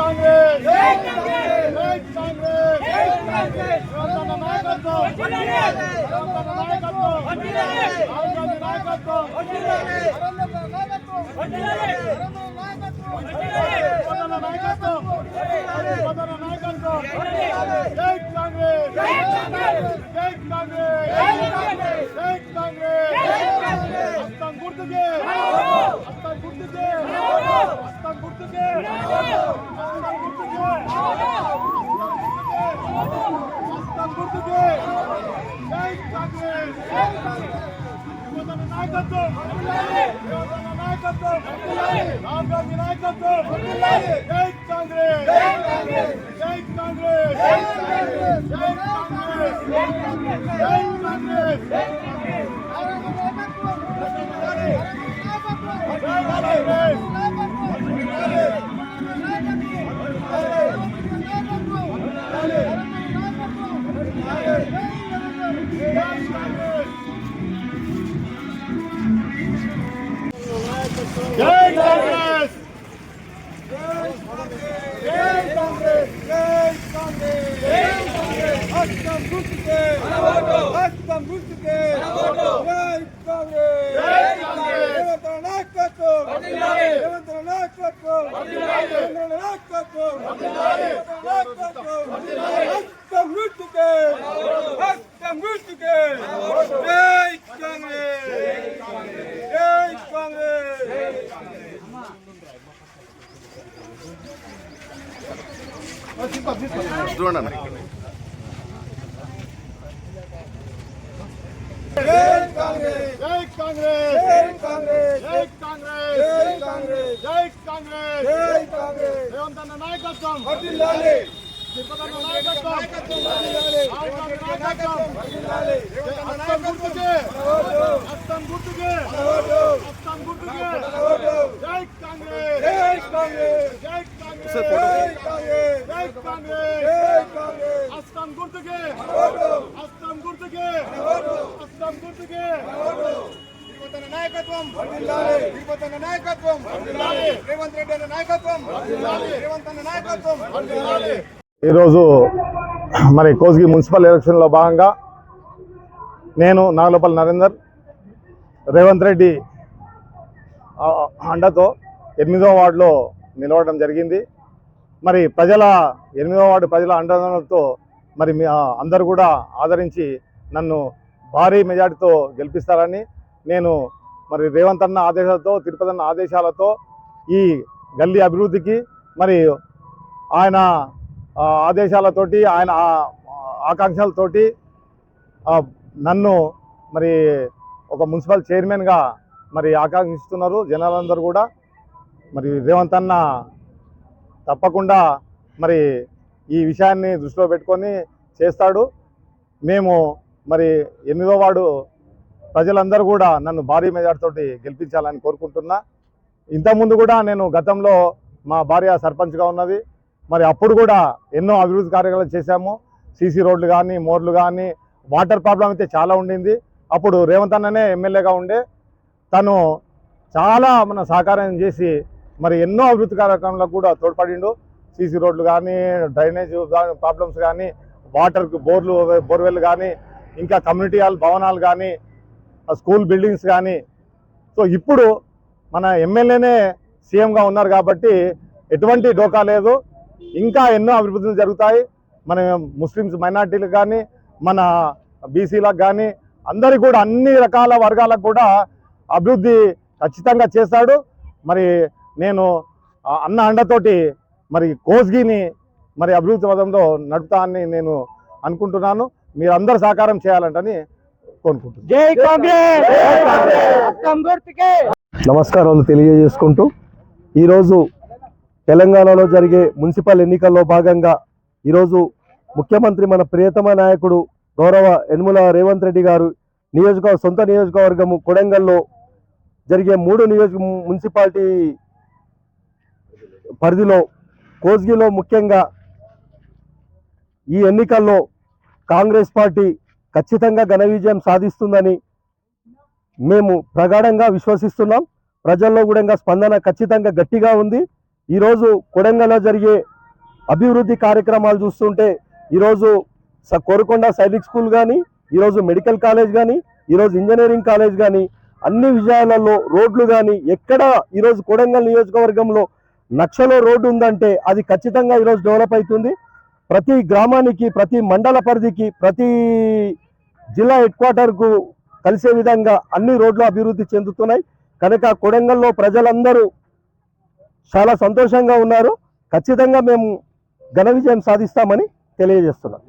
కాంగ్రెస్ జై కాంగ్రెస్ జై కాంగ్రెస్ జై కాంగ్రెస్ రేవంత్ నాయకత్వం వర్ధిల్లాలి రేవంత్ నాయకత్వం వర్ధిల్లాలి రాహుల్ గాంధీ నాయకత్వం వర్ధిల్లాలి నరేంద్ర నాయకత్వం వర్ధిల్లాలి నరేంద్ర నాయకత్వం వర్ధిల్లాలి రేవంత్ నాయకత్వం వర్ధిల్లాలి రేవంత్ నాయకత్వం వర్ధిల్లాలి జై కాంగ్రెస్ జై కాంగ్రెస్ జై కాంగ్రెస్ జై కాంగ్రెస్ జై కాంగ్రెస్ జై కాంగ్రెస్ హస్తం గుర్తుకే హస్తం గుర్తుకే హస్తం గుర్తుకే హస్తం గుర్తుకే హస్తం గుర్తుకే జై కాంగ్రెస్ జై కాంగ్రెస్ యువజన నాయకత్వం యువజన నాయకత్వం రాహుల్ గాంధీ నాయకత్వం జై కాంగ్రెస్ జై కాంగ్రెస్ జై కాంగ్రెస్ జై కాంగ్రెస్ జై కాంగ్రెస్ జై కాంగ్రెస్ జై కాంగ్రెస్ జై కాంగ్రెస్ జై కాంగ్రెస్ జై కాంగ్రెస్ జై కాంగ్రెస్ హస్తం గుర్తుకే హస్తం గుర్తుకే జై కాంగ్రెస్ జై కాంగ్రెస్ రేవంత్ నాయకత్వం వర్ధిల్లాలి రేవంత్ నాయకత్వం వర్ధిల్లాలి రేవంత్ నాయకత్వం వర్ధిల్లాలి నాయకత్వం వర్ధిల్లాలి హస్తం గుర్తుకే హస్తం గుర్తుకే జై కాంగ్రెస్ జై కాంగ్రెస్ జై చూడండి జై కాంగ్రెస్ జై కాంగ్రెస్ జై కాంగ్రెస్ జై కాంగ్రెస్ జై కాంగ్రెస్ జై కాంగ్రెస్ జై కాంగ్రెస్ రేవంత్ అన్న నాయకత్వం వర్ధిల్లాలి తిరుపతి అన్న నాయకత్వం వర్ధిల్లాలి రాహుల్ గాంధీ నాయకత్వం వర్ధిల్లాలి హస్తం గుర్తుకే హస్తం గుర్తుకే హస్తం గుర్తుకే జై కాంగ్రెస్ జై కాంగ్రెస్ జై కాంగ్రెస్ జై కాంగ్రెస్ జై కాంగ్రెస్ జై కాంగ్రెస్ హస్తం గుర్తుకే హస్తం గుర్తుకే హస్తం గుర్తుకే తిరుపతి నాయకత్వం వర్ధిల్లాలి తిరుపతి నాయకత్వం వర్ధిల్లాలి రేవంత్ రెడ్డి అన్న నాయకత్వం వర్ధిల్లాలి రేవంత్ అన్న నాయకత్వం వర్ధిల్లాలి ఈరోజు మరి కోస్గి మున్సిపల్ ఎలక్షన్లో భాగంగా నేను నాగలోపల్లి నరేందర్ రేవంత్ రెడ్డి అండతో 8వ వార్డులో నిలవడం జరిగింది. మరి 8వ వార్డు ప్రజల అండదండలతో మరి అందరూ కూడా ఆదరించి నన్ను భారీ మెజార్టీతో గెలిపిస్తారని నేను మరి రేవంత్ అన్న ఆదేశాలతో తిరుపతి అన్న ఆదేశాలతో ఈ గల్లీ అభివృద్ధికి మరి ఆయన ఆదేశాలతోటి ఆయన ఆకాంక్షలతోటి నన్ను మరి ఒక మున్సిపల్ చైర్మన్గా మరి ఆకాంక్షిస్తున్నారు జనాలందరూ కూడా. మరి రేవంత్ అన్న తప్పకుండా మరి ఈ విషయాన్ని దృష్టిలో పెట్టుకొని చేస్తాడు. మేము మరి 8వ వార్డు ప్రజలందరూ కూడా నన్ను భారీ మెజార్టీతో గెలిపించాలని కోరుకుంటున్నా. ఇంతకుముందు కూడా నేను గతంలో మా భార్య సర్పంచ్గా ఉన్నది. మరి అప్పుడు కూడా ఎన్నో అభివృద్ధి కార్యక్రమాలు చేశాము. సీసీ రోడ్లు కానీ మోర్లు కానీ వాటర్ ప్రాబ్లం అయితే చాలా ఉండింది. అప్పుడు రేవంత్ అన్ననే ఎమ్మెల్యేగా ఉండే తను చాలా మన సహకారం చేసి మరి ఎన్నో అభివృద్ధి కార్యక్రమాలకు కూడా తోడ్పడిండు. సీసీ రోడ్లు కానీ డ్రైనేజ్ ప్రాబ్లమ్స్ కానీ వాటర్కు బోర్వెల్ కానీ ఇంకా కమ్యూనిటీ హాల్ భవనాలు కానీ స్కూల్ బిల్డింగ్స్ కానీ. సో ఇప్పుడు మన ఎమ్మెల్యేనే సీఎంగా ఉన్నారు కాబట్టి ఎటువంటి డోకా లేదు. ఇంకా ఎన్నో అభివృద్ధులు జరుగుతాయి. మన ముస్లిమ్స్ మైనార్టీలకు కానీ మన బీసీలకు కానీ అందరికీ కూడా అన్ని రకాల వర్గాలకు కూడా అభివృద్ధి ఖచ్చితంగా చేస్తాడు. మరి నేను అన్న అండతోటి మరి కోస్గిని మరి అభివృద్ధి పదంలో నడుపుతా అని నేను అనుకుంటున్నాను. మీరందరూ సహకారం చేయాలంటని కోరుకుంటున్నాను. జై కాంగ్రెస్ నమస్కారాలు తెలియజేసుకుంటూ ఈరోజు తెలంగాణలో జరిగే మున్సిపల్ ఎన్నికల్లో భాగంగా ఈరోజు ముఖ్యమంత్రి మన ప్రియతమ నాయకుడు గౌరవ యనమల రేవంత్ రెడ్డి గారు సొంత నియోజకవర్గము కొడంగల్లో జరిగే 3 మున్సిపాలిటీ పరిధిలో కోస్గిలో ముఖ్యంగా ఈ ఎన్నికల్లో కాంగ్రెస్ పార్టీ ఖచ్చితంగా ఘన విజయం సాధిస్తుందని మేము ప్రగాఢంగా విశ్వసిస్తున్నాం. ప్రజల్లో కూడా స్పందన ఖచ్చితంగా గట్టిగా ఉంది. ఈరోజు కొడంగల్లో జరిగే అభివృద్ధి కార్యక్రమాలు చూస్తుంటే ఈరోజు కోరుకొండ సైనిక్ స్కూల్ కానీ, ఈరోజు మెడికల్ కాలేజ్ కానీ, ఈరోజు ఇంజనీరింగ్ కాలేజ్ కానీ, అన్ని విజయాలలో రోడ్లు కానీ ఎక్కడ ఈరోజు కొడంగల్ నియోజకవర్గంలో నక్షలో రోడ్డు ఉందంటే అది ఖచ్చితంగా ఈరోజు డెవలప్ అవుతుంది. ప్రతి గ్రామానికి, ప్రతి మండల పరిధికి, ప్రతి జిల్లా హెడ్ క్వార్టర్కు కలిసే విధంగా అన్ని రోడ్లు అభివృద్ధి చెందుతున్నాయి. కనుక కొడంగల్లో ప్రజలందరూ చాలా సంతోషంగా ఉన్నారు. ఖచ్చితంగా మేము ఘన విజయం సాధిస్తామని తెలియజేస్తున్నాం.